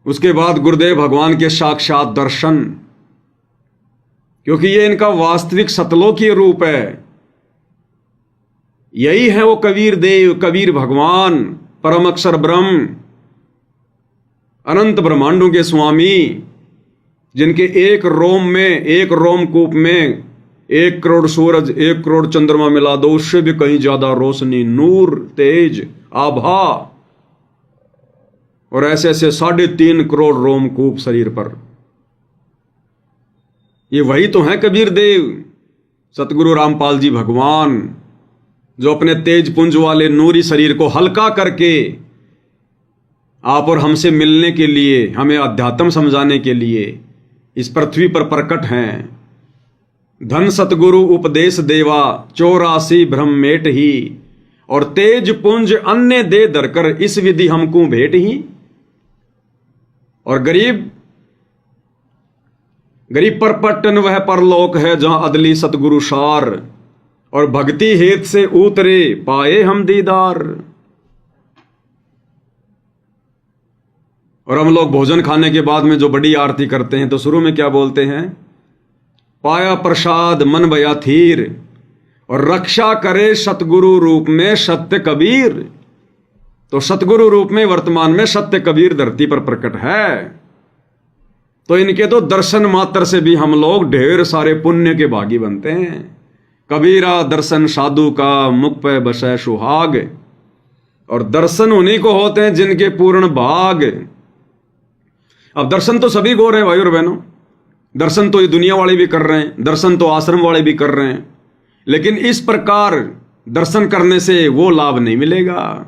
उसके बाद गुरुदेव भगवान के साक्षात दर्शन, क्योंकि ये इनका वास्तविक सतलोकीय रूप है। यही है वो कबीर देव, कबीर भगवान, परम अक्षर ब्रह्म, अनंत ब्रह्मांडों के स्वामी, जिनके एक रोम में, एक रोमकूप में 1 करोड़ सूरज, 1 करोड़ चंद्रमा मिला दो, उससे भी कहीं ज्यादा रोशनी, नूर, तेज, आभा, और ऐसे ऐसे 3.5 करोड़ रोमकूप शरीर पर। ये वही तो है कबीर देव, सतगुरु रामपाल जी भगवान, जो अपने तेज पुंज वाले नूरी शरीर को हल्का करके आप और हमसे मिलने के लिए, हमें अध्यात्म समझाने के लिए इस पृथ्वी पर प्रकट हैं। धन सतगुरु उपदेश देवा, 84 ब्रह्मेट ही, और तेज पुंज अन्य दे धरकर, इस विधि हमको भेंट ही। और गरीब परपटन वह परलोक है, जहां अदली सतगुरु सार, और भक्ति हेत से उतरे पाए हम दीदार। और हम लोग भोजन खाने के बाद में जो बड़ी आरती करते हैं, तो शुरू में क्या बोलते हैं? पाया प्रसाद मन भया थीर, और रक्षा करे सतगुरु रूप में सत्य कबीर। तो सतगुरु रूप में वर्तमान में सत्य कबीर धरती पर प्रकट है। तो इनके तो दर्शन मात्र से भी हम लोग ढेर सारे पुण्य के भागी बनते हैं। कबीरा दर्शन साधु का, मुख पे बसे सुहाग। और दर्शन उन्हीं को होते हैं जिनके पूर्ण भाग। अब दर्शन तो सभी को रहे हैं भाई और बहनों, दर्शन तो ये दुनिया वाले भी कर रहे हैं, दर्शन तो आश्रम वाले भी कर रहे हैं, लेकिन इस प्रकार दर्शन करने से वो लाभ नहीं मिलेगा।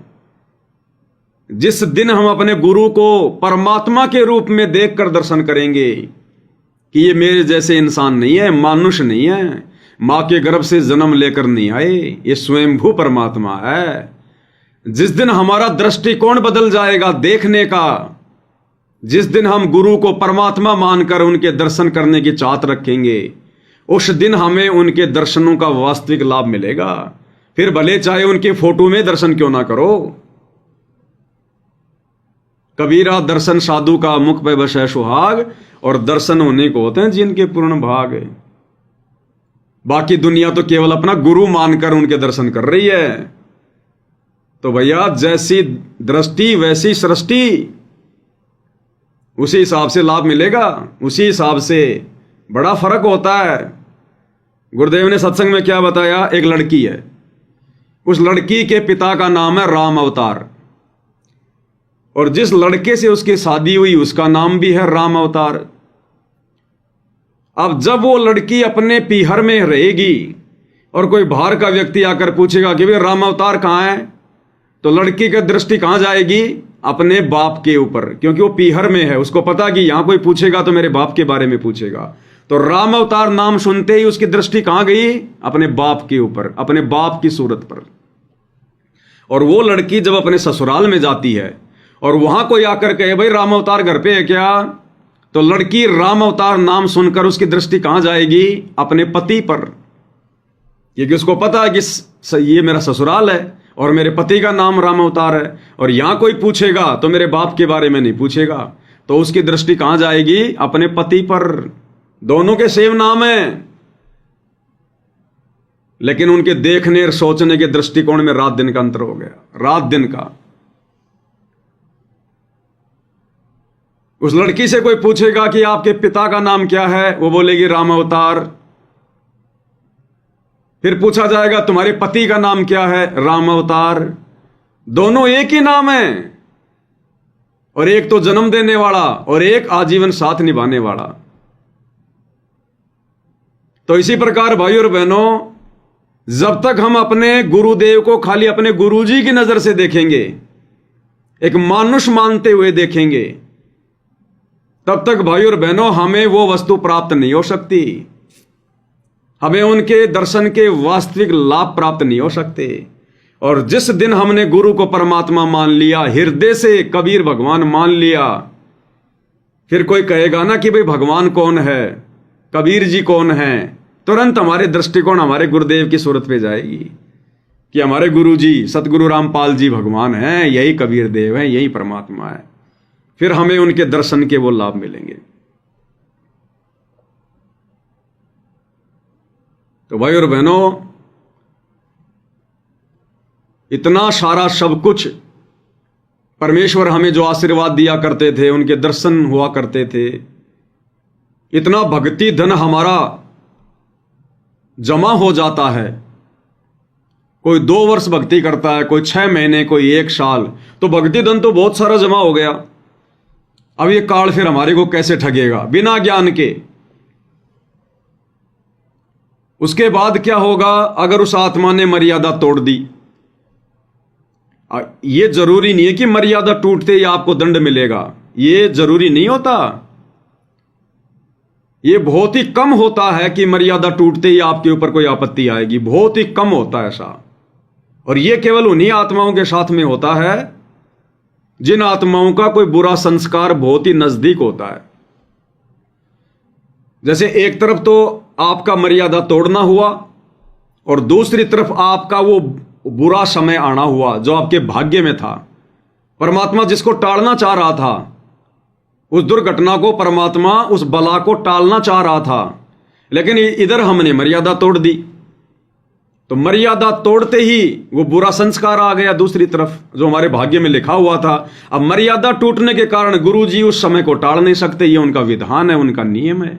जिस दिन हम अपने गुरु को परमात्मा के रूप में देखकर दर्शन करेंगे कि ये मेरे जैसे इंसान नहीं है, मानुष नहीं है, मां के गर्भ से जन्म लेकर नहीं आए, ये स्वयंभू परमात्मा है। जिस दिन हमारा दृष्टिकोण बदल जाएगा देखने का, जिस दिन हम गुरु को परमात्मा मानकर उनके दर्शन करने की चाहत रखेंगे, उस दिन हमें उनके दर्शनों का वास्तविक लाभ मिलेगा। फिर भले चाहे उनके फोटो में दर्शन क्यों ना करो। कबीरा दर्शन साधु का, मुख पे बसे सुहाग। और दर्शन होने को होते हैं जिनके पूर्ण भाग। बाकी दुनिया तो केवल अपना गुरु मानकर उनके दर्शन कर रही है। तो भैया, जैसी दृष्टि वैसी सृष्टि, उसी हिसाब से लाभ मिलेगा, उसी हिसाब से बड़ा फर्क होता है। गुरुदेव ने सत्संग में क्या बताया? एक लड़की है, उस लड़की के पिता का नाम है राम अवतार, और जिस लड़के से उसकी शादी हुई उसका नाम भी है राम अवतार। अब जब वो लड़की अपने पीहर में रहेगी और कोई बाहर का व्यक्ति आकर पूछेगा कि भाई राम अवतार कहां है, तो लड़की की दृष्टि कहां जाएगी? अपने बाप के ऊपर, क्योंकि वो पीहर में है। उसको पता कि यहां कोई पूछेगा तो मेरे बाप के बारे में पूछेगा। तो राम अवतार नाम सुनते ही उसकी दृष्टि कहां गई? अपने बाप के ऊपर, अपने बाप की सूरत पर। और वो लड़की जब अपने ससुराल में जाती है और वहां कोई आकर कहे भाई राम अवतार घर पे है क्या, तो लड़की राम अवतार नाम सुनकर उसकी दृष्टि कहां जाएगी? अपने पति पर, क्योंकि उसको पता है कि ये मेरा ससुराल है और मेरे पति का नाम राम अवतार है, और यहां कोई पूछेगा तो मेरे बाप के बारे में नहीं पूछेगा। तो उसकी दृष्टि कहां जाएगी? अपने पति पर। दोनों के सेम नाम है, लेकिन उनके देखने और सोचने के दृष्टिकोण में रात दिन का अंतर हो गया, रात दिन का। उस लड़की से कोई पूछेगा कि आपके पिता का नाम क्या है, वो बोलेगी राम अवतार। फिर पूछा जाएगा तुम्हारे पति का नाम क्या है? राम अवतार। दोनों एक ही नाम है, और एक तो जन्म देने वाला और एक आजीवन साथ निभाने वाला। तो इसी प्रकार भाई और बहनों, जब तक हम अपने गुरुदेव को खाली अपने गुरुजी की नजर से देखेंगे, एक मानुष मानते हुए देखेंगे, तब तक भाई और बहनों हमें वो वस्तु प्राप्त नहीं हो सकती, हमें उनके दर्शन के वास्तविक लाभ प्राप्त नहीं हो सकते। और जिस दिन हमने गुरु को परमात्मा मान लिया, हृदय से कबीर भगवान मान लिया, फिर कोई कहेगा ना कि भाई भगवान कौन है, कबीर जी कौन है, तुरंत हमारे दृष्टिकोण हमारे गुरुदेव की सूरत पे जाएगी कि हमारे गुरु जी सतगुरु रामपाल जी भगवान हैं, यही कबीर देव हैं, यही परमात्मा है। फिर हमें उनके दर्शन के वो लाभ मिलेंगे। तो भाई और बहनों, इतना सारा सब कुछ परमेश्वर हमें जो आशीर्वाद दिया करते थे, उनके दर्शन हुआ करते थे, इतना भक्ति धन हमारा जमा हो जाता है। कोई 2 वर्ष भक्ति करता है, कोई 6 महीने, कोई 1 साल, तो भक्ति धन तो बहुत सारा जमा हो गया। अब ये काल फिर हमारे को कैसे ठगेगा बिना ज्ञान के? उसके बाद क्या होगा अगर उस आत्मा ने मर्यादा तोड़ दी? ये जरूरी नहीं है कि मर्यादा टूटते ही आपको दंड मिलेगा, ये जरूरी नहीं होता। ये बहुत ही कम होता है कि मर्यादा टूटते ही आपके ऊपर कोई आपत्ति आएगी, बहुत ही कम होता है ऐसा। और ये केवल उन्हीं आत्माओं के साथ में होता है जिन आत्माओं का कोई बुरा संस्कार बहुत ही नजदीक होता है। जैसे एक तरफ तो आपका मर्यादा तोड़ना हुआ और दूसरी तरफ आपका वो बुरा समय आना हुआ जो आपके भाग्य में था। परमात्मा जिसको टालना चाह रहा था, उस दुर्घटना को परमात्मा, उस बला को टालना चाह रहा था, लेकिन इधर हमने मर्यादा तोड़ दी। तो मर्यादा तोड़ते ही वो बुरा संस्कार आ गया दूसरी तरफ जो हमारे भाग्य में लिखा हुआ था। अब मर्यादा टूटने के कारण गुरुजी उस समय को टाल नहीं सकते, ये उनका विधान है, उनका नियम है।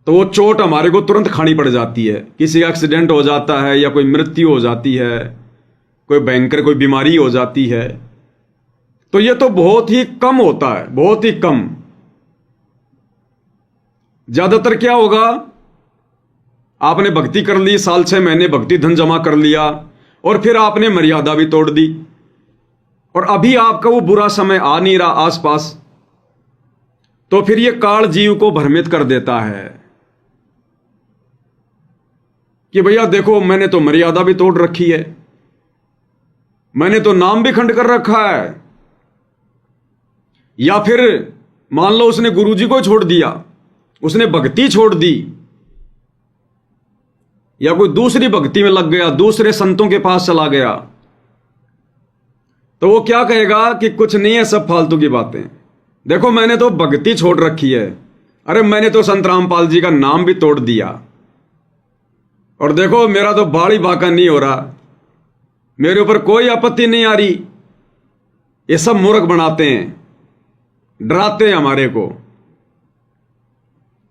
तो वो चोट हमारे को तुरंत खानी पड़ जाती है। किसी का एक्सीडेंट हो जाता है या कोई मृत्यु हो जाती है, कोई भयंकर कोई बीमारी हो जाती है, तो ये तो बहुत ही कम होता है, बहुत ही कम। ज्यादातर क्या होगा, आपने भक्ति कर ली, साल 6 महीने भक्ति धन जमा कर लिया और फिर आपने मर्यादा भी तोड़ दी और अभी आपका वो बुरा समय आ नहीं रहा आसपास, तो फिर ये काल जीव को भ्रमित कर देता है कि भैया देखो मैंने तो मर्यादा भी तोड़ रखी है, मैंने तो नाम भी खंड कर रखा है। या फिर मान लो उसने गुरुजी को छोड़ दिया, उसने भक्ति छोड़ दी, या कोई दूसरी भक्ति में लग गया, दूसरे संतों के पास चला गया, तो वो क्या कहेगा कि कुछ नहीं है, सब फालतू की बातें, देखो मैंने तो भक्ति छोड़ रखी है, अरे मैंने तो संत रामपाल जी का नाम भी तोड़ दिया, और देखो मेरा तो बाड़ी बाका नहीं हो रहा, मेरे ऊपर कोई आपत्ति नहीं आ रही। ये सब मूर्ख बनाते हैं, डराते हैं हमारे को।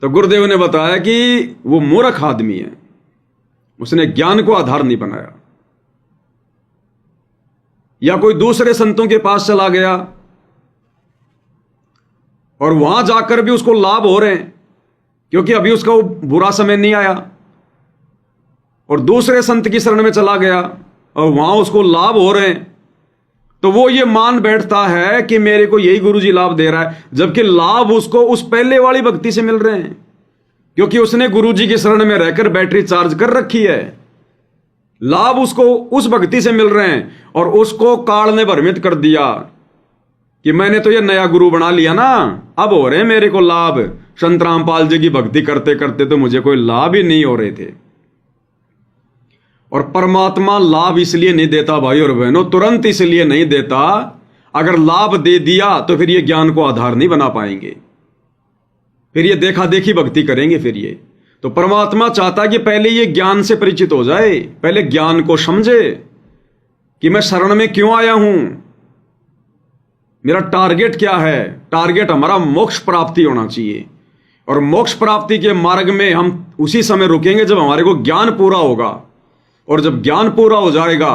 तो गुरुदेव ने बताया कि वो मूर्ख आदमी है, उसने ज्ञान को आधार नहीं बनाया। या कोई दूसरे संतों के पास चला गया और वहां जाकर भी उसको लाभ हो रहे हैं क्योंकि अभी उसका वो बुरा समय नहीं आया, और दूसरे संत की शरण में चला गया और वहां उसको लाभ हो रहे हैं, तो वो ये मान बैठता है कि मेरे को यही गुरुजी लाभ दे रहा है, जबकि लाभ उसको उस पहले वाली भक्ति से मिल रहे हैं क्योंकि उसने गुरुजी की शरण में रहकर बैटरी चार्ज कर रखी है। लाभ उसको उस भक्ति से मिल रहे हैं और उसको काल ने भ्रमित कर दिया कि मैंने तो ये नया गुरु बना लिया ना, अब हो रहे हैं मेरे को लाभ। संत रामपाल जी की भक्ति करते करते तो मुझे कोई लाभ ही नहीं हो रहे थे। और परमात्मा लाभ इसलिए नहीं देता भाई और बहनों, तुरंत इसलिए नहीं देता, अगर लाभ दे दिया तो फिर ये ज्ञान को आधार नहीं बना पाएंगे, फिर ये देखा देखी भक्ति करेंगे। फिर ये तो परमात्मा चाहता कि पहले ये ज्ञान से परिचित हो जाए, पहले ज्ञान को समझे कि मैं शरण में क्यों आया हूं, मेरा टारगेट क्या है। टारगेट हमारा मोक्ष प्राप्ति होना चाहिए, और मोक्ष प्राप्ति के मार्ग में हम उसी समय रुकेंगे जब हमारे को ज्ञान पूरा होगा, और जब ज्ञान पूरा हो जाएगा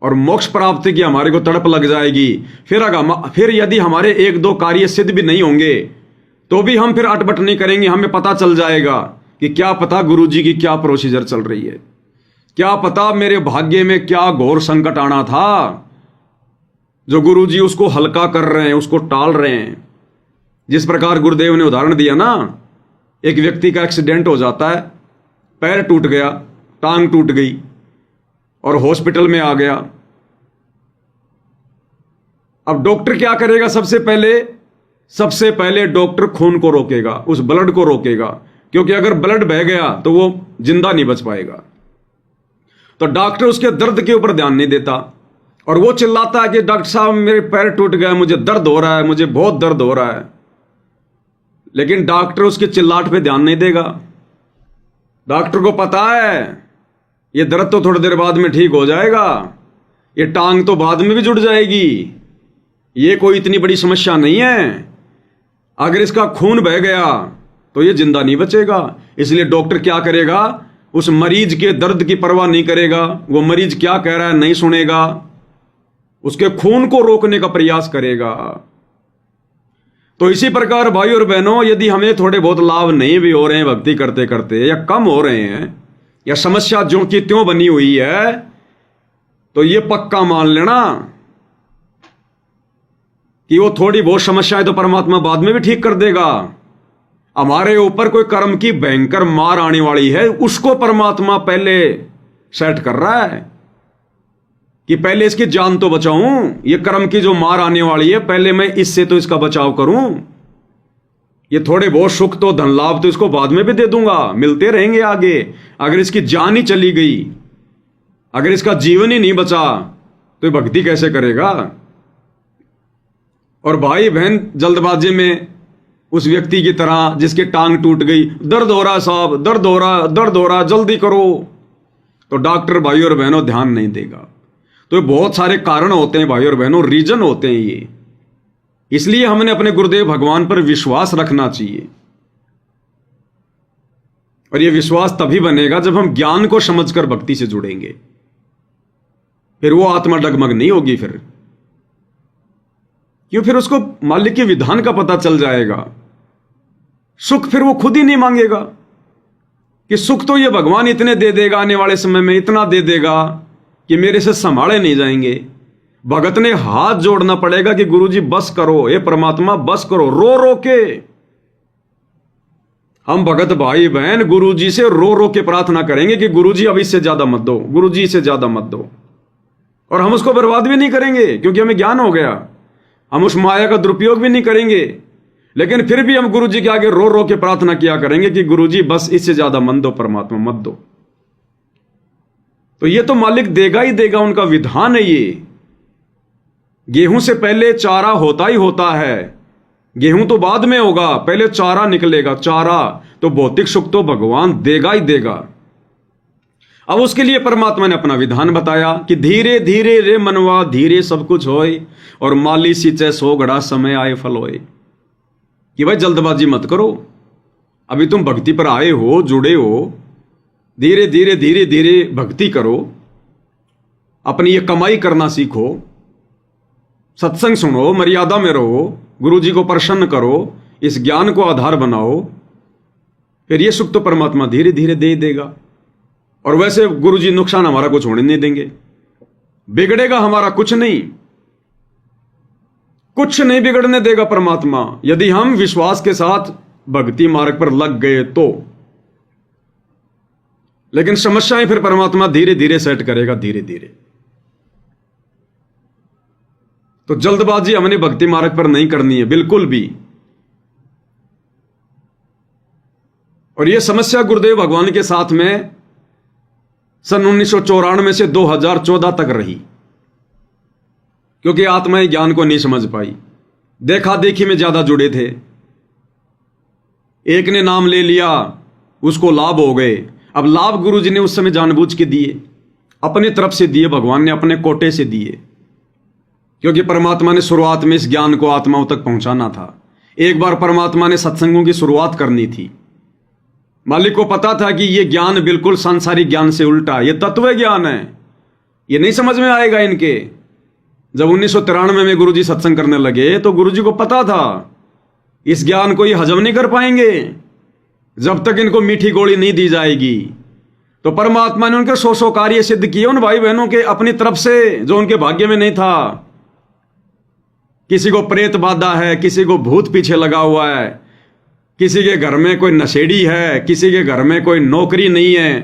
और मोक्ष प्राप्ति की हमारे को तड़प लग जाएगी, फिर यदि हमारे 1-2 कार्य सिद्ध भी नहीं होंगे तो भी हम फिर अटपट नहीं करेंगे। हमें पता चल जाएगा कि क्या पता गुरुजी की क्या प्रोसीजर चल रही है, क्या पता मेरे भाग्य में क्या घोर संकट आना था जो गुरुजी उसको हल्का कर रहे हैं, उसको टाल रहे हैं। जिस प्रकार गुरुदेव ने उदाहरण दिया ना, एक व्यक्ति का एक्सीडेंट हो जाता है, पैर टूट गया, टांग टूट गई और हॉस्पिटल में आ गया। अब डॉक्टर क्या करेगा? सबसे पहले डॉक्टर खून को रोकेगा, उस ब्लड को रोकेगा, क्योंकि अगर ब्लड बह गया तो वो जिंदा नहीं बच पाएगा। तो डॉक्टर उसके दर्द के ऊपर ध्यान नहीं देता, और वो चिल्लाता है कि डॉक्टर साहब मेरे पैर टूट गए, मुझे दर्द हो रहा है, मुझे बहुत दर्द हो रहा है। लेकिन डॉक्टर उसके चिल्लाट पे ध्यान नहीं देगा। डॉक्टर को पता है ये दर्द तो थोड़ी देर बाद में ठीक हो जाएगा, ये टांग तो बाद में भी जुड़ जाएगी, ये कोई इतनी बड़ी समस्या नहीं है। अगर इसका खून बह गया तो ये जिंदा नहीं बचेगा। इसलिए डॉक्टर क्या करेगा, उस मरीज के दर्द की परवाह नहीं करेगा। वो मरीज क्या कह रहा है नहीं सुनेगा, उसके खून को रोकने का प्रयास करेगा। तो इसी प्रकार भाई और बहनों, यदि हमें थोड़े बहुत लाभ नहीं भी हो रहे हैं भक्ति करते करते, या कम हो रहे हैं, या समस्या जो कि त्यों बनी हुई है, तो ये पक्का मान लेना कि वो थोड़ी बहुत समस्याएं तो परमात्मा बाद में भी ठीक कर देगा। हमारे ऊपर कोई कर्म की भयंकर मार आने वाली है, उसको परमात्मा पहले सेट कर रहा है कि पहले इसकी जान तो बचाऊं। ये कर्म की जो मार आने वाली है, पहले मैं इससे तो इसका बचाव करूं। ये थोड़े बहुत सुख तो धन लाभ तो इसको बाद में भी दे दूंगा, मिलते रहेंगे आगे। अगर इसकी जान ही चली गई, अगर इसका जीवन ही नहीं बचा, तो ये भक्ति कैसे करेगा। और भाई बहन जल्दबाजी में उस व्यक्ति की तरह जिसकी टांग टूट गई, दर्द हो रहा साहब, दर्द हो रहा, दर्द हो रहा, जल्दी करो, तो डॉक्टर भाई और बहनों ध्यान नहीं देगा। तो बहुत सारे कारण होते हैं भाई और बहनों, रीजन होते हैं ये। इसलिए हमने अपने गुरुदेव भगवान पर विश्वास रखना चाहिए। और यह विश्वास तभी बनेगा जब हम ज्ञान को समझकर भक्ति से जुड़ेंगे। फिर वो आत्मा डगमग नहीं होगी। फिर क्यों, फिर उसको मालिक के विधान का पता चल जाएगा। सुख फिर वो खुद ही नहीं मांगेगा कि सुख तो ये भगवान इतने दे देगा, आने वाले समय में इतना दे देगा कि मेरे से संभाले नहीं जाएंगे। भगत ने हाथ जोड़ना पड़ेगा कि गुरुजी बस करो, हे परमात्मा बस करो, रो रो के। हम भगत भाई बहन गुरुजी से रो रो के प्रार्थना करेंगे कि गुरुजी अब इससे ज्यादा मत दो, गुरुजी इससे ज्यादा मत दो। और हम उसको बर्बाद भी नहीं करेंगे क्योंकि हमें ज्ञान हो गया। हम उस माया का दुरुपयोग भी नहीं करेंगे, लेकिन फिर भी हम गुरुजी के आगे रो रो के प्रार्थना किया करेंगे कि गुरुजी बस इससे ज्यादा मत दो, परमात्मा मत दो। तो ये तो मालिक देगा ही देगा, उनका विधान है ये। गेहूं से पहले चारा होता ही होता है, गेहूं तो बाद में होगा, पहले चारा निकलेगा। चारा तो भौतिक सुख तो भगवान देगा ही देगा। अब उसके लिए परमात्मा ने अपना विधान बताया कि धीरे धीरे रे मनवा धीरे सब कुछ होए, और माली सींचे सो घड़ा समय आए फल होए। कि भाई जल्दबाजी मत करो, अभी तुम भक्ति पर आए हो, जुड़े हो, धीरे धीरे धीरे धीरे भक्ति करो, अपनी ये कमाई करना सीखो, सत्संग सुनो, मर्यादा में रहो, गुरु जी को प्रसन्न करो, इस ज्ञान को आधार बनाओ। फिर ये सुख तो परमात्मा धीरे धीरे दे देगा। और वैसे गुरु जी नुकसान हमारा कुछ होने नहीं देंगे, बिगड़ेगा हमारा कुछ नहीं, कुछ नहीं बिगड़ने देगा परमात्मा, यदि हम विश्वास के साथ भक्ति मार्ग पर लग गए तो। लेकिन समस्याएं फिर परमात्मा धीरे धीरे सेट करेगा, धीरे धीरे। तो जल्दबाजी हमने भक्ति मार्ग पर नहीं करनी है बिल्कुल भी। और यह समस्या गुरुदेव भगवान के साथ में सन 1994 से 2014 तक रही, क्योंकि आत्माएं ज्ञान को नहीं समझ पाई, देखा देखी में ज्यादा जुड़े थे। एक ने नाम ले लिया, उसको लाभ हो गए। अब लाभ गुरु जी ने उस समय जानबूझ के दिए, अपनी तरफ से दिए, भगवान ने अपने कोटे से दिए, क्योंकि परमात्मा ने शुरुआत में इस ज्ञान को आत्माओं तक पहुंचाना था। एक बार परमात्मा ने सत्संगों की शुरुआत करनी थी। मालिक को पता था कि यह ज्ञान बिल्कुल सांसारिक ज्ञान से उल्टा, यह तत्व ज्ञान है, यह नहीं समझ में आएगा इनके। जब 1993 में गुरुजी सत्संग करने लगे तो गुरुजी को पता था इस ज्ञान को ये हजम नहीं कर पाएंगे जब तक इनको मीठी गोली नहीं दी जाएगी। तो परमात्मा ने उनके सौ कार्य सिद्ध किए उन भाई बहनों के अपनी तरफ से, जो उनके भाग्य में नहीं था। किसी को प्रेत बाधा है, किसी को भूत पीछे लगा हुआ है, किसी के घर में कोई नशेड़ी है, किसी के घर में कोई नौकरी नहीं है,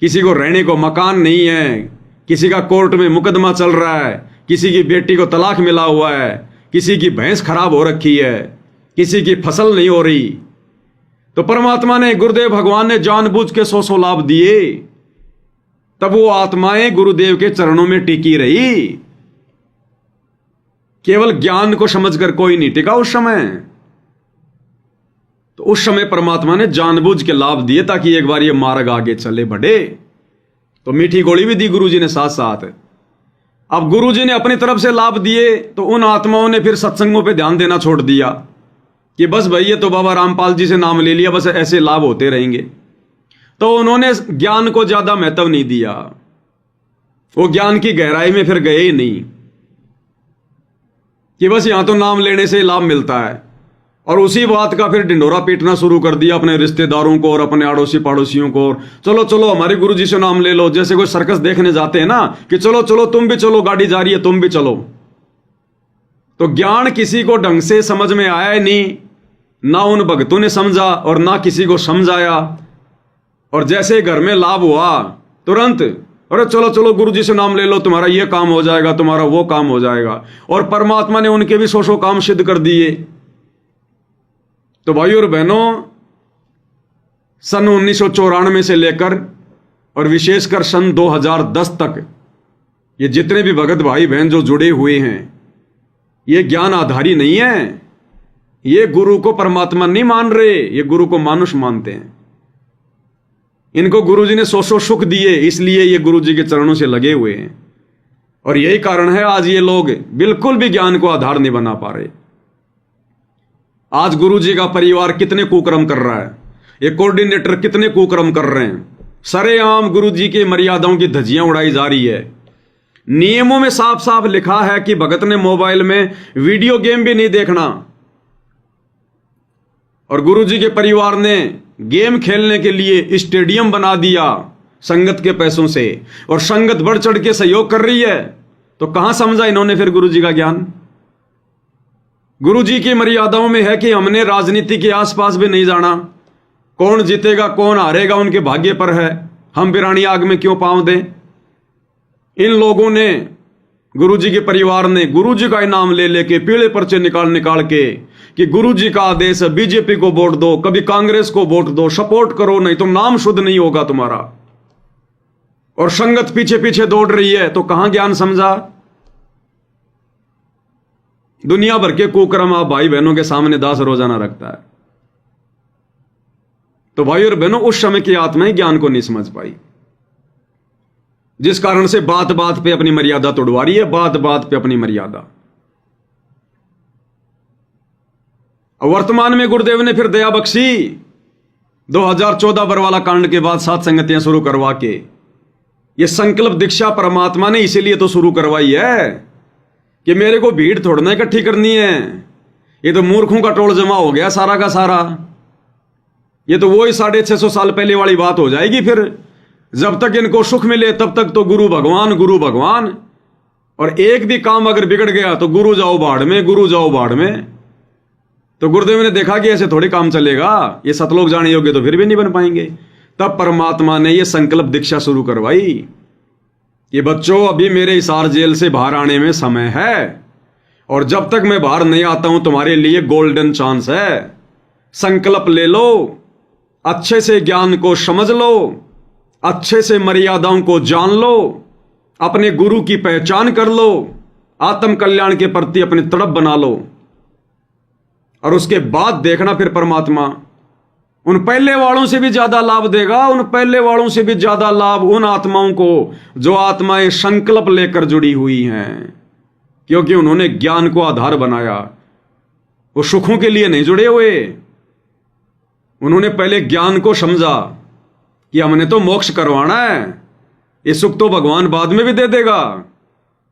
किसी को रहने को मकान नहीं है, किसी का कोर्ट में मुकदमा चल रहा है, किसी की बेटी को तलाक मिला हुआ है, किसी की भैंस खराब हो रखी है, किसी की फसल नहीं हो रही। तो परमात्मा ने, गुरुदेव भगवान ने जानबूझ के 100 लाभ दिए। तब वो आत्माएं गुरुदेव के चरणों में टिकी रही, केवल ज्ञान को समझकर कोई नहीं टिका उस समय। तो उस समय परमात्मा ने जानबूझ के लाभ दिए ताकि एक बार ये मार्ग आगे चले बढ़े। तो मीठी गोली भी दी गुरुजी ने साथ साथ। अब गुरुजी ने अपनी तरफ से लाभ दिए तो उन आत्माओं ने फिर सत्संगों पे ध्यान देना छोड़ दिया कि बस भाई ये तो बाबा रामपाल जी से नाम ले लिया, बस ऐसे लाभ होते रहेंगे। तो उन्होंने ज्ञान को ज्यादा महत्व नहीं दिया, वो ज्ञान की गहराई में फिर गए ही नहीं कि बस यहां तो नाम लेने से लाभ मिलता है। और उसी बात का फिर ढिंढोरा पीटना शुरू कर दिया अपने रिश्तेदारों को और अपने अड़ोसी पड़ोसियों को। चलो चलो हमारे गुरुजी से नाम ले लो, जैसे कोई सर्कस देखने जाते हैं ना कि चलो चलो तुम भी चलो, गाड़ी जा रही है तुम भी चलो। तो ज्ञान किसी को ढंग से समझ में आया ही नहीं, ना उन भक्तों ने समझा और ना किसी को समझाया। और जैसे घर में लाभ हुआ तुरंत अरे चलो चलो गुरुजी से नाम ले लो, तुम्हारा ये काम हो जाएगा, तुम्हारा वो काम हो जाएगा। और परमात्मा ने उनके भी सौ काम सिद्ध कर दिए। तो भाइयों और बहनों, सन 1994 से लेकर और विशेषकर सन 2010 तक ये जितने भी भगत भाई बहन जो जुड़े हुए हैं, ये ज्ञान आधारी नहीं है। ये गुरु को परमात्मा नहीं मान रहे, ये गुरु को मानुष मानते हैं। इनको गुरुजी ने सौ सुख दिए, इसलिए ये गुरुजी के चरणों से लगे हुए हैं। और यही कारण है आज ये लोग बिल्कुल भी ज्ञान को आधार नहीं बना पा रहे। आज गुरुजी का परिवार कितने कुकर्म कर रहा है, ये कोऑर्डिनेटर कितने कुकर्म कर रहे हैं। सरेआम गुरुजी के मर्यादाओं की धज्जियां उड़ाई जा रही है। नियमों में साफ साफ लिखा है कि भगत ने मोबाइल में वीडियो गेम भी नहीं देखना। और गुरुजी के परिवार ने गेम खेलने के लिए स्टेडियम बना दिया संगत के पैसों से, और संगत बढ़ चढ़ के सहयोग कर रही है। तो कहां समझा इन्होंने फिर गुरुजी का ज्ञान। गुरुजी की मर्यादाओं में है कि हमने राजनीति के आसपास भी नहीं जाना। कौन जीतेगा कौन हारेगा उनके भाग्य पर है, हम बिरानी आग में क्यों पांव दें। इन लोगों ने, गुरुजी के परिवार ने गुरुजी का इनाम ले लेके पीले पर्चे निकाल निकाल के कि गुरुजी का आदेश है, बीजेपी को वोट दो, कभी कांग्रेस को वोट दो, सपोर्ट करो नहीं तो नाम शुद्ध नहीं होगा तुम्हारा। और संगत पीछे पीछे दौड़ रही है। तो कहां ज्ञान समझा। दुनिया भर के कुकर्म आप भाई बहनों के सामने दास रोजाना रखता है। तो भाई और बहनों, उस समय की आत्माएं ज्ञान को नहीं समझ पाई, जिस कारण से बात बात पे अपनी मर्यादा तोड़वा रही है, बात बात पे अपनी मर्यादा। वर्तमान में गुरुदेव ने फिर दया बख्शी 2014 बरवाला कांड के बाद 7 संगतियां शुरू करवा के, ये संकल्प दीक्षा परमात्मा ने इसीलिए तो शुरू करवाई है कि मेरे को भीड़ थोड़ना इकट्ठी करनी है। ये तो मूर्खों का टोल जमा हो गया सारा का सारा। ये तो वही 650 साल पहले वाली बात हो जाएगी। फिर जब तक इनको सुख मिले तब तक तो गुरु भगवान गुरु भगवान। और एक भी काम अगर बिगड़ गया तो गुरु जाओ बाढ़ में, गुरु जाओ बाढ़ में। तो गुरुदेव ने देखा कि ऐसे थोड़ी काम चलेगा, ये सतलोक जाने योग्य तो फिर भी नहीं बन पाएंगे। तब परमात्मा ने ये संकल्प दीक्षा शुरू करवाई कि बच्चों, अभी मेरे हिसार जेल से बाहर आने में समय है, और जब तक मैं बाहर नहीं आता हूं तुम्हारे लिए गोल्डन चांस है। संकल्प ले लो, अच्छे से ज्ञान को समझ लो, अच्छे से मर्यादाओं को जान लो, अपने गुरु की पहचान कर लो, आत्म कल्याण के प्रति अपनी तड़प बना लो। और उसके बाद देखना फिर परमात्मा उन पहले वालों से भी ज्यादा लाभ देगा। उन पहले वालों से भी ज्यादा लाभ उन आत्माओं को जो आत्माएं संकल्प लेकर जुड़ी हुई हैं, क्योंकि उन्होंने ज्ञान को आधार बनाया। वो सुखों के लिए नहीं जुड़े हुए, उन्होंने पहले ज्ञान को समझा कि हमने तो मोक्ष करवाना है, ये सुख तो भगवान बाद में भी दे देगा।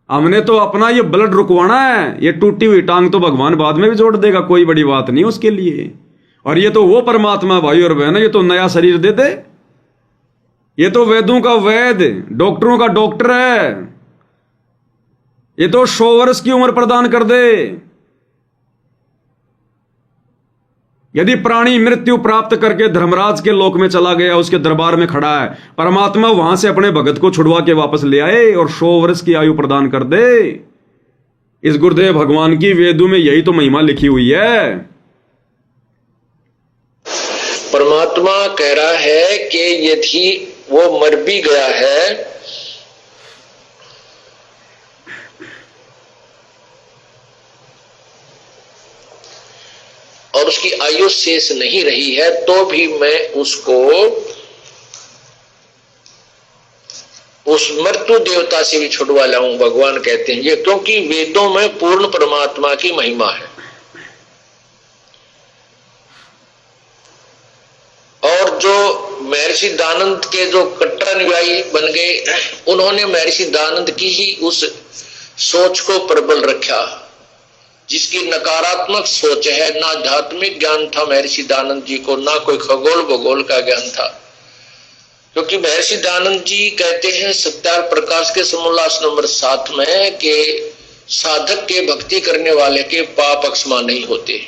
हमने तो अपना ये ब्लड रुकवाना है, ये टूटी हुई टांग तो भगवान बाद में भी जोड़ देगा, कोई बड़ी बात नहीं उसके लिए। और ये तो वो परमात्मा भाई और बहन, ये तो नया शरीर दे दे, ये तो वेदों का वेद, डॉक्टरों का डॉक्टर है, ये तो 100 वर्ष की उम्र प्रदान कर दे। यदि प्राणी मृत्यु प्राप्त करके धर्मराज के लोक में चला गया, उसके दरबार में खड़ा है, परमात्मा वहां से अपने भगत को छुड़वा के वापस ले आए और 100 वर्ष की आयु प्रदान कर दे। इस गुरुदेव भगवान की वेदों में यही तो महिमा लिखी हुई है। परमात्मा कह रहा है कि यदि वो मर भी गया है, और उसकी आयु शेष नहीं रही है, तो भी मैं उसको उस मृत्यु देवता से भी छुड़वा लाऊं, भगवान कहते हैं ये, क्योंकि वेदों में पूर्ण परमात्मा की महिमा है। और जो महर्षि दानंद के जो कट्टर अनुयायी बन गए, उन्होंने महर्षि दानंद की ही उस सोच को प्रबल रखा, जिसकी नकारात्मक सोच है। ना आध्यात्मिक ज्ञान था महर्षि दानंद जी को, ना कोई खगोल भूगोल का ज्ञान था। क्योंकि महर्षि दानंद जी कहते हैं सत्यार प्रकाश के समोल्लास नंबर 7 में कि साधक के भक्ति करने वाले के पाप अक्षमा नहीं होते,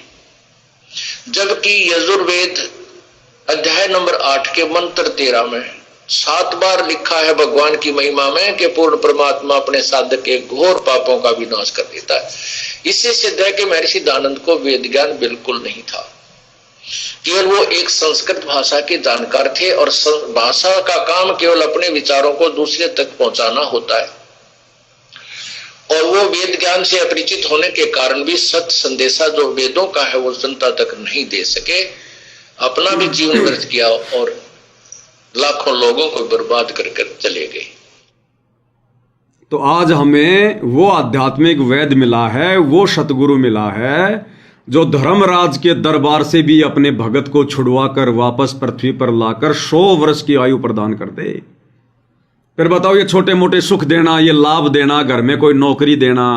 जबकि यजुर्वेद अध्याय नंबर 8 के मंत्र 13 में 7 बार लिखा है भगवान की महिमा में कि पूर्ण परमात्मा अपने साधक के घोर पापों का विनाश कर देता है। इससे सिद्ध है कि महर्षि दानंद को वेद ज्ञान बिल्कुल नहीं था, केवल वो एक संस्कृत भाषा के जानकार थे और भाषा का काम केवल अपने विचारों को दूसरे तक पहुंचाना होता है। और वो वेद ज्ञान से अपरिचित होने के कारण भी सत्य संदेशा जो वेदों का है वो जनता तक नहीं दे सके, अपना भी जीवन व्यर्थ किया और लाखों लोगों को बर्बाद कर चले गए। तो आज हमें वो आध्यात्मिक वेद मिला है, वो सतगुरु मिला है जो धर्मराज के दरबार से भी अपने भगत को छुड़वा कर वापस पृथ्वी पर लाकर 100 वर्ष की आयु प्रदान कर दे। फिर बताओ, ये छोटे मोटे सुख देना, ये लाभ देना, घर में कोई नौकरी देना,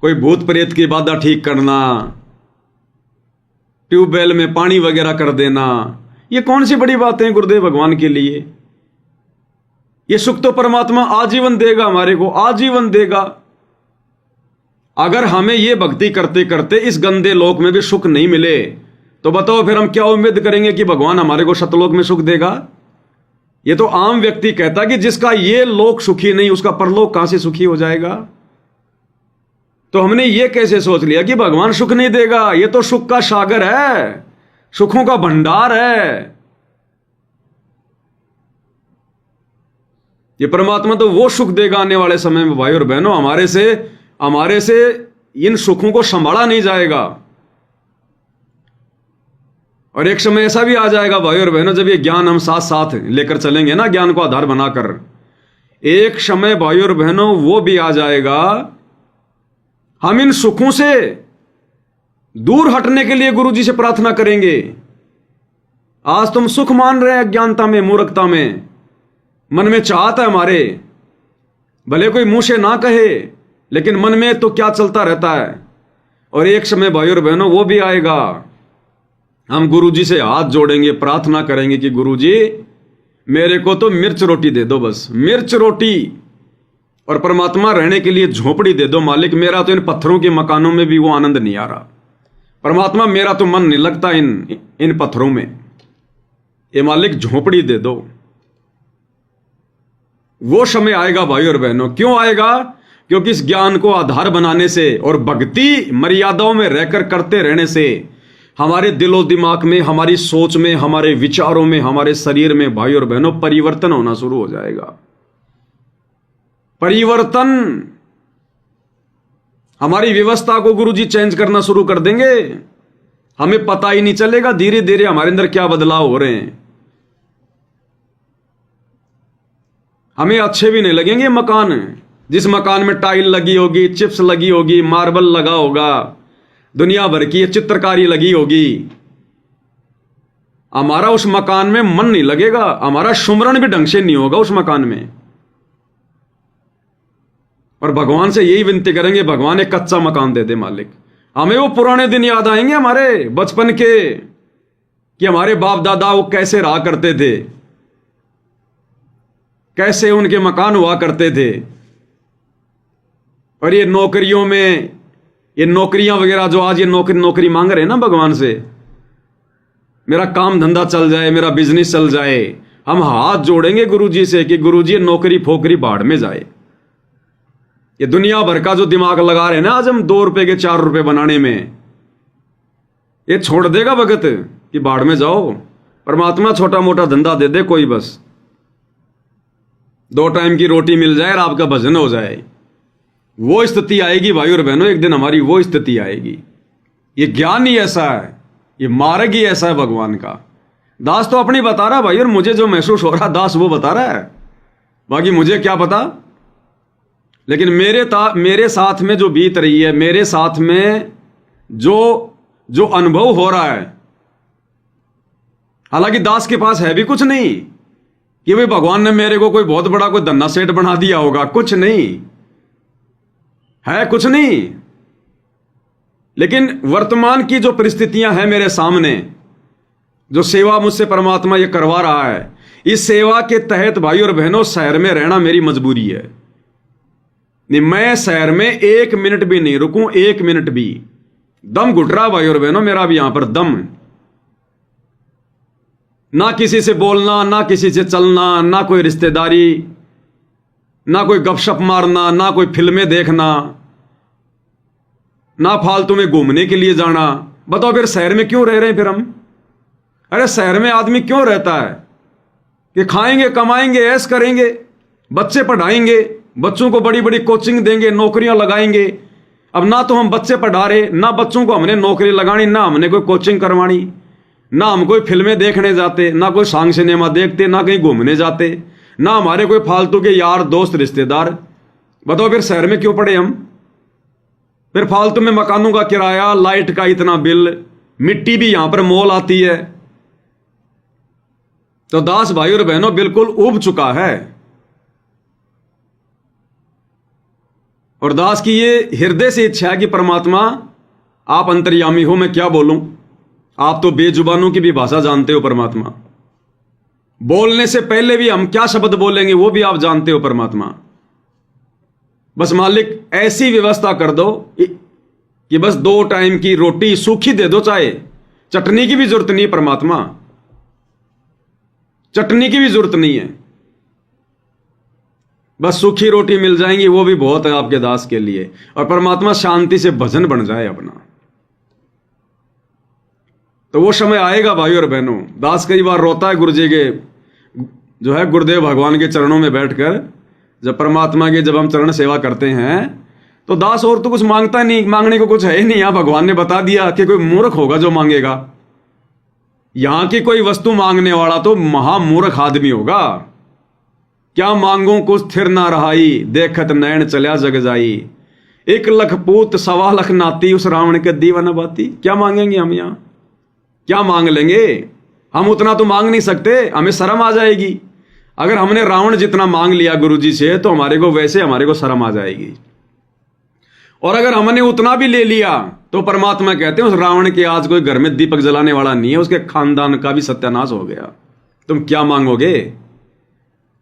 कोई भूत प्रेत की बाधा ठीक करना, ट्यूबवेल में पानी वगैरह कर देना, ये कौन सी बड़ी बातें हैं गुरुदेव भगवान के लिए? ये सुख तो परमात्मा आजीवन देगा, हमारे को आजीवन देगा। अगर हमें ये भक्ति करते करते इस गंदे लोक में भी सुख नहीं मिले, तो बताओ फिर हम क्या उम्मीद करेंगे कि भगवान हमारे को सतलोक में सुख देगा? ये तो आम व्यक्ति कहता कि जिसका ये लोक सुखी नहीं, उसका परलोक कहां से सुखी हो जाएगा? तो हमने ये कैसे सोच लिया कि भगवान सुख नहीं देगा? ये तो सुख का सागर है, सुखों का भंडार है। ये परमात्मा तो वो सुख देगा आने वाले समय में भाई और बहनों, हमारे से इन सुखों को संभाला नहीं जाएगा। और एक समय ऐसा भी आ जाएगा भाई और बहनों, जब ये ज्ञान हम साथ साथ लेकर चलेंगे ना, ज्ञान को आधार बनाकर, एक समय भाई और बहनों वो भी आ जाएगा, हम इन सुखों से दूर हटने के लिए गुरु जी से प्रार्थना करेंगे। आज तुम सुख मान रहे हैं अज्ञानता में, मूर्खता में, मन में चाहता है हमारे, भले कोई मुंह से ना कहे, लेकिन मन में तो क्या चलता रहता है। और एक समय भाई और बहनों वो भी आएगा, हम गुरु जी से हाथ जोड़ेंगे, प्रार्थना करेंगे कि गुरु जी मेरे को तो मिर्च रोटी दे दो, बस मिर्च रोटी, और परमात्मा रहने के लिए झोपड़ी दे दो। मालिक मेरा तो इन पत्थरों के मकानों में भी वो आनंद नहीं आ रहा, परमात्मा मेरा तो मन नहीं लगता इन पत्थरों में, ये मालिक झोपड़ी दे दो। वो समय आएगा भाई और बहनों। क्यों आएगा? क्योंकि इस ज्ञान को आधार बनाने से और भक्ति मर्यादाओं में रहकर करते रहने से हमारे दिलो दिमाग में, हमारी सोच में, हमारे विचारों में, हमारे शरीर में भाई और बहनों परिवर्तन होना शुरू हो जाएगा। परिवर्तन, हमारी व्यवस्था को गुरुजी चेंज करना शुरू कर देंगे, हमें पता ही नहीं चलेगा धीरे धीरे हमारे अंदर क्या बदलाव हो रहे हैं। हमें अच्छे भी नहीं लगेंगे मकान, जिस मकान में टाइल लगी होगी, चिप्स लगी होगी, मार्बल लगा होगा, दुनिया भर की चित्रकारी लगी होगी, हमारा उस मकान में मन नहीं लगेगा, हमारा सुमरण भी ढंग से नहीं होगा उस मकान में। और भगवान से यही विनती करेंगे, भगवान एक कच्चा मकान दे दे मालिक। हमें वो पुराने दिन याद आएंगे हमारे बचपन के, कि हमारे बाप दादा वो कैसे रहा करते थे, कैसे उनके मकान हुआ करते थे। और ये नौकरियों में, ये नौकरियां वगैरह जो आज ये नौकरी मांग रहे हैं ना भगवान से, मेरा काम धंधा चल जाए, मेरा बिजनेस चल जाए, हम हाथ जोड़ेंगे गुरुजी से कि गुरुजी ये नौकरी फोकरी बाढ़ में जाए। ये दुनिया भर का जो दिमाग लगा रहे हैं ना आज हम 2 रुपए के 4 रुपए बनाने में, ये छोड़ देगा भगत कि बाढ़ में जाओ। परमात्मा छोटा मोटा धंधा दे दे कोई, बस 2 टाइम की रोटी मिल जाए और आपका भजन हो जाए। वो स्थिति आएगी भाई और बहनों, एक दिन हमारी वो स्थिति आएगी। ये ज्ञान ही ऐसा है, ये मार्ग ही ऐसा है भगवान का। दास तो अपनी बता रहा भाई, और मुझे जो महसूस हो रहा दास वो बता रहा है, बाकी मुझे क्या पता। लेकिन मेरे साथ में जो बीत रही है, मेरे साथ में जो अनुभव हो रहा है, हालांकि दास के पास है भी कुछ नहीं कि भाई भगवान ने मेरे को कोई बहुत बड़ा कोई धन्ना सेठ बना दिया होगा, कुछ नहीं है, कुछ नहीं। लेकिन वर्तमान की जो परिस्थितियां हैं मेरे सामने, जो सेवा मुझसे परमात्मा ये करवा रहा है, इस सेवा के तहत भाई और बहनों शहर में रहना मेरी मजबूरी है। नहीं, मैं शहर में 1 मिनट भी नहीं रुकूं, 1 मिनट भी। दम घुट रहा भाई और बहनों मेरा भी यहां पर दम। ना किसी से बोलना, ना किसी से चलना, ना कोई रिश्तेदारी, ना कोई गपशप मारना, ना कोई फिल्में देखना, ना फालतू में घूमने के लिए जाना। बताओ फिर शहर में क्यों रह रहे हैं फिर हम? अरे शहर में आदमी क्यों रहता है कि खाएंगे, कमाएंगे, ऐश करेंगे, बच्चे पढ़ाएंगे, बच्चों को बड़ी बड़ी कोचिंग देंगे, नौकरियां लगाएंगे। अब ना तो हम बच्चे पढ़ा रहे, ना बच्चों को हमने नौकरी लगानी, ना हमने कोई कोचिंग करवानी, ना हम कोई फिल्में देखने जाते, ना कोई सांग सिनेमा देखते, ना कहीं घूमने जाते, ना हमारे कोई फालतू के यार दोस्त रिश्तेदार। बताओ फिर शहर में क्यों पड़े हम? फिर फालतू में मकानों का किराया, लाइट का इतना बिल, मिट्टी भी यहां पर मोल आती है। तो दास भाई और बहनों बिल्कुल उब चुका है। और दास की ये हृदय से इच्छा है कि परमात्मा आप अंतर्यामी हो, मैं क्या बोलूं, आप तो बेजुबानों की भी भाषा जानते हो परमात्मा। बोलने से पहले भी हम क्या शब्द बोलेंगे वो भी आप जानते हो परमात्मा। बस मालिक ऐसी व्यवस्था कर दो कि बस 2 टाइम की रोटी सूखी दे दो, चाहे चटनी की भी जरूरत नहीं परमात्मा, चटनी की भी जरूरत नहीं है, बस सूखी रोटी मिल जाएंगी, वो भी बहुत है आपके दास के लिए। और परमात्मा शांति से भजन बन जाए अपना। तो वो समय आएगा भाई और बहनों। दास कई बार रोता है गुरु जी के, जो है गुरुदेव भगवान के चरणों में बैठकर, जब परमात्मा के जब हम चरण सेवा करते हैं तो दास और तो कुछ मांगता नहीं, मांगने को कुछ है ही नहीं। यहां भगवान ने बता दिया कि कोई मूर्ख होगा जो मांगेगा। यहां की कोई वस्तु मांगने वाला तो महामूर्ख आदमी होगा। क्या मांगू कुछ थिर ना रहाई, देखत नैन चल्या जग जाई, 1 लख पूत 1.25 लाख नाती, उस रावण के दीवाना बाती। क्या मांगेंगे हम? यहां क्या मांग लेंगे हम? उतना तो मांग नहीं सकते, हमें शर्म आ जाएगी। अगर हमने रावण जितना मांग लिया गुरुजी से तो हमारे को शर्म आ जाएगी। और अगर हमने उतना भी ले लिया तो परमात्मा कहते हैं उस रावण के आज कोई घर में दीपक जलाने वाला नहीं है, उसके खानदान का भी सत्यानाश हो गया। तुम क्या मांगोगे?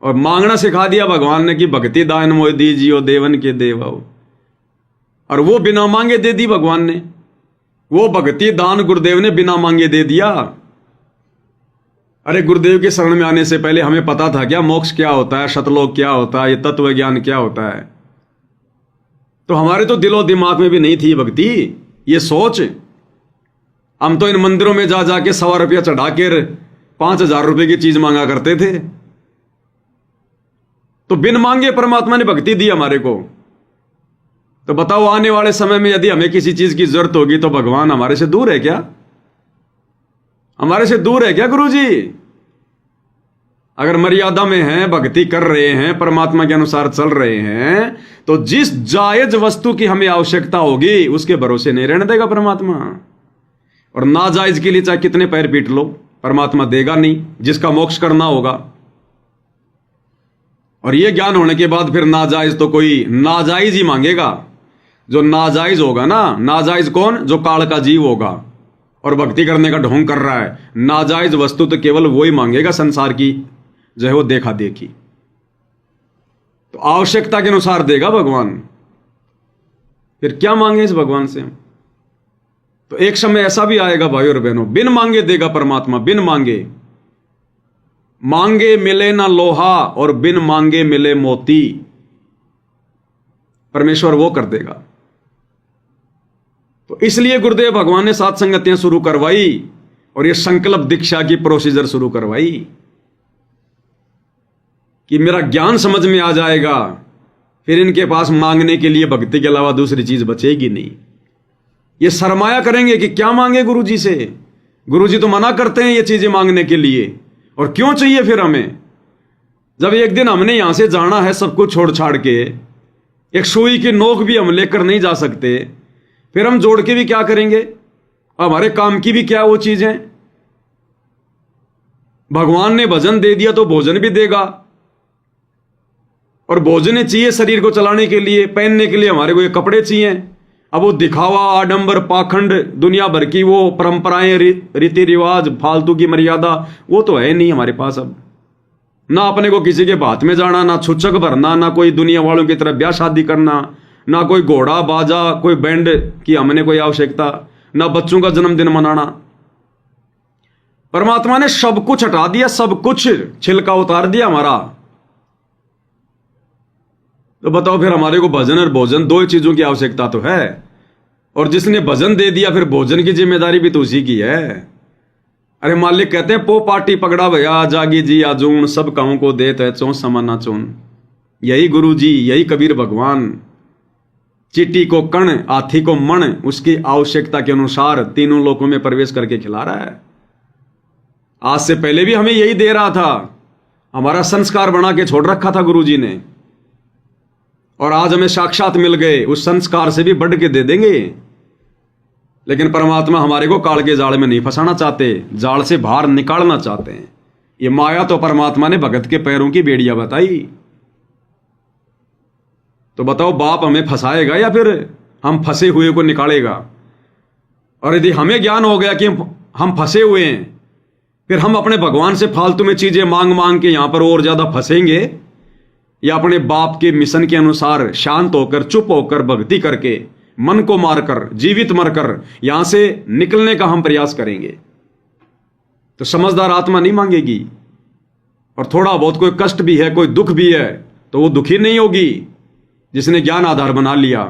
और मांगना सिखा दिया भगवान ने कि भक्ति दान मोह दीजियो देवन के देवो, और वो बिना मांगे दे दी भगवान ने। वो भक्ति दान गुरुदेव ने बिना मांगे दे दिया। अरे गुरुदेव के शरण में आने से पहले हमें पता था क्या मोक्ष क्या होता है, सतलोक क्या होता है, ये तत्व ज्ञान क्या होता है? तो हमारे तो दिलो दिमाग में भी नहीं थी भक्ति, ये सोच। हम तो इन मंदिरों में जा जाके 100 रुपया चढ़ा कर 5,000 रुपए की चीज मांगा करते थे। तो बिन मांगे परमात्मा ने भक्ति दी हमारे को। तो बताओ आने वाले समय में यदि हमें किसी चीज की जरूरत होगी तो भगवान हमारे से दूर है क्या? हमारे से दूर है क्या गुरुजी? अगर मर्यादा में हैं, भक्ति कर रहे हैं, परमात्मा के अनुसार चल रहे हैं, तो जिस जायज वस्तु की हमें आवश्यकता होगी उसके भरोसे नहीं रहने देगा परमात्मा। और नाजायज के लिए चाहे कितने पैर पीट लो, परमात्मा देगा नहीं, जिसका मोक्ष करना होगा। और यह ज्ञान होने के बाद फिर नाजायज तो कोई नाजायज ही मांगेगा। जो नाजायज होगा ना, नाजायज कौन? जो काल का जीव होगा और भक्ति करने का ढोंग कर रहा है। नाजायज वस्तु तो केवल वो ही मांगेगा संसार की, जो है वो देखा देखी। तो आवश्यकता के अनुसार देगा भगवान। फिर क्या मांगे इस भगवान से हम? तो एक समय ऐसा भी आएगा भाई और बहनों, बिन मांगे देगा परमात्मा, बिन मांगे। मांगे मिले ना लोहा और बिन मांगे मिले मोती, परमेश्वर वो कर देगा। तो इसलिए गुरुदेव भगवान ने 7 संगतियां शुरू करवाई और ये संकल्प दीक्षा की प्रोसीजर शुरू करवाई कि मेरा ज्ञान समझ में आ जाएगा, फिर इनके पास मांगने के लिए भक्ति के अलावा दूसरी चीज बचेगी नहीं। ये सरमाया करेंगे कि क्या मांगे गुरु जी से, गुरुजी तो मना करते हैं ये चीजें मांगने के लिए, और क्यों चाहिए फिर हमें? जब एक दिन हमने यहां से जाना है सब कुछ छोड़ छाड़ के, एक सुई की नोक भी हम लेकर नहीं जा सकते, फिर हम जोड़ के भी क्या करेंगे? हमारे काम की भी क्या वो चीजें? भगवान ने भजन दे दिया तो भोजन भी देगा, और भोजन चाहिए शरीर को चलाने के लिए, पहनने के लिए हमारे को ये कपड़े चाहिए। अब वो दिखावा, आडंबर, पाखंड, दुनिया भर की वो परंपराएं, रीति रिवाज, फालतू की मर्यादा, वो तो है नहीं हमारे पास अब। ना अपने को किसी के बात में जाना, ना छुच्छक भरना, ना कोई दुनिया वालों की तरह ब्याह शादी करना, ना कोई घोड़ा बाजा, कोई बैंड की हमने कोई आवश्यकता, ना बच्चों का जन्मदिन मनाना। परमात्मा ने सब कुछ हटा दिया, सब कुछ छिलका उतार दिया हमारा। तो बताओ फिर हमारे को भजन और भोजन, दो ही चीजों की आवश्यकता तो है, और जिसने भजन दे दिया फिर भोजन की जिम्मेदारी भी तो उसी की है। अरे मालिक कहते हैं, पो पाटी पकड़ा भैया जागी जी आजून, सब कामों को देत है चौं समाना चौन। यही गुरु जी, यही कबीर भगवान चीटी को कण, हाथी को मण, उसकी आवश्यकता के अनुसार तीनों लोकों में प्रवेश करके खिला रहा है। आज से पहले भी हमें यही दे रहा था, हमारा संस्कार बना के छोड़ रखा था गुरु जी ने, और आज हमें साक्षात मिल गए, उस संस्कार से भी बढ़ के दे देंगे। लेकिन परमात्मा हमारे को काल के जाल में नहीं फंसाना चाहते, जाल से बाहर निकालना चाहते हैं। ये माया तो परमात्मा ने भगत के पैरों की बेड़ियां बताई। तो बताओ, बाप हमें फंसाएगा या फिर हम फंसे हुए को निकालेगा? और यदि हमें ज्ञान हो गया कि हम फंसे हुए हैं, फिर हम अपने भगवान से फालतू में चीजें मांग मांग के यहां पर और ज्यादा फंसेंगे, या अपने बाप के मिशन के अनुसार शांत होकर, चुप होकर, भक्ति करके, मन को मारकर, जीवित मरकर यहां से निकलने का हम प्रयास करेंगे? तो समझदार आत्मा नहीं मांगेगी। और थोड़ा बहुत कोई कष्ट भी है, कोई दुख भी है, तो वो दुखी नहीं होगी जिसने ज्ञान आधार बना लिया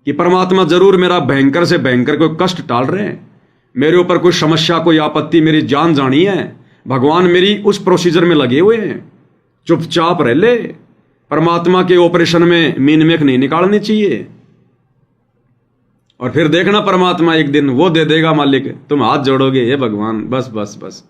कि परमात्मा जरूर मेरा भयंकर से भयंकर कोई कष्ट टाल रहे हैं, मेरे ऊपर कोई समस्या, कोई आपत्ति मेरी जान जानी है, भगवान मेरी उस प्रोसीजर में लगे हुए हैं। चुपचाप रह ले, परमात्मा के ऑपरेशन में मीन मेख नहीं निकालनी चाहिए। और फिर देखना परमात्मा एक दिन वो दे देगा मालिक, तुम हाथ जोड़ोगे, हे भगवान बस बस बस।